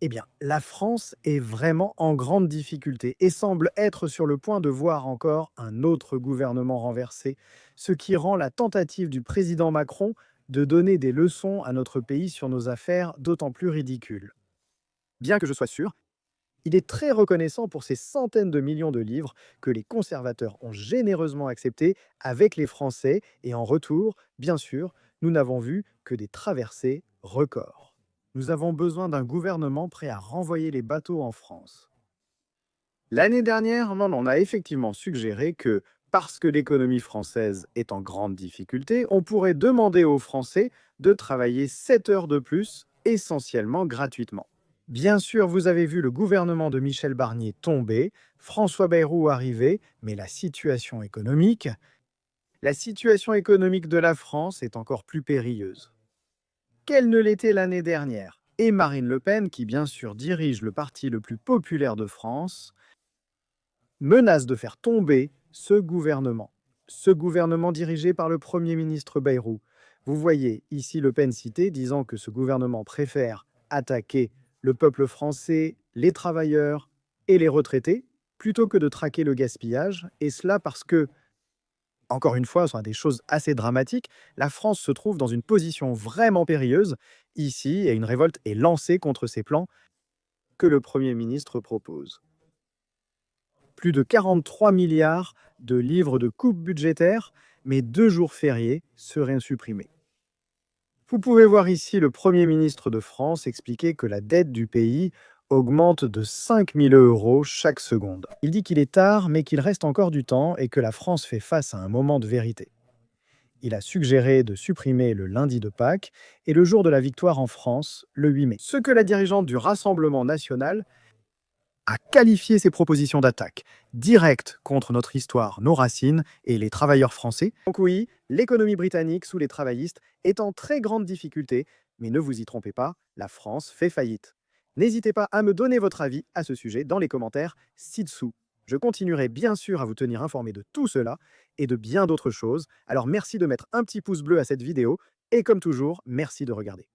Eh bien, la France est vraiment en grande difficulté et semble être sur le point de voir encore un autre gouvernement renversé, ce qui rend la tentative du président Macron de donner des leçons à notre pays sur nos affaires d'autant plus ridicule. Bien que je sois sûr, il est très reconnaissant pour ces centaines de millions de livres que les conservateurs ont généreusement acceptés avec les Français et en retour, bien sûr, nous n'avons vu que des traversées records. Nous avons besoin d'un gouvernement prêt à renvoyer les bateaux en France. L'année dernière, on a effectivement suggéré que, parce que l'économie française est en grande difficulté, on pourrait demander aux Français de travailler 7 heures de plus, essentiellement gratuitement. Bien sûr, vous avez vu le gouvernement de Michel Barnier tomber, François Bayrou arriver, mais la situation économique de la France est encore plus périlleuse qu'elle ne l'était l'année dernière. Et Marine Le Pen, qui bien sûr dirige le parti le plus populaire de France, menace de faire tomber ce gouvernement. Ce gouvernement dirigé par le Premier ministre Bayrou. Vous voyez ici Le Pen cité disant que ce gouvernement préfère attaquer le peuple français, les travailleurs et les retraités, plutôt que de traquer le gaspillage, et cela parce que, encore une fois, ce sont des choses assez dramatiques, la France se trouve dans une position vraiment périlleuse ici, et une révolte est lancée contre ces plans que le Premier ministre propose. Plus de 43 milliards de livres de coupes budgétaires, mais 2 jours fériés seraient supprimés. Vous pouvez voir ici le Premier ministre de France expliquer que la dette du pays augmente de 5 000 euros chaque seconde. Il dit qu'il est tard, mais qu'il reste encore du temps et que la France fait face à un moment de vérité. Il a suggéré de supprimer le lundi de Pâques et le jour de la victoire en France, le 8 mai. Ce que la dirigeante du Rassemblement national a qualifié ces propositions d'attaque directe contre notre histoire, nos racines et les travailleurs français. Donc oui, l'économie britannique sous les travaillistes est en très grande difficulté, mais ne vous y trompez pas, la France fait faillite. N'hésitez pas à me donner votre avis à ce sujet dans les commentaires ci-dessous. Je continuerai bien sûr à vous tenir informé de tout cela et de bien d'autres choses. Alors merci de mettre un petit pouce bleu à cette vidéo et comme toujours, merci de regarder.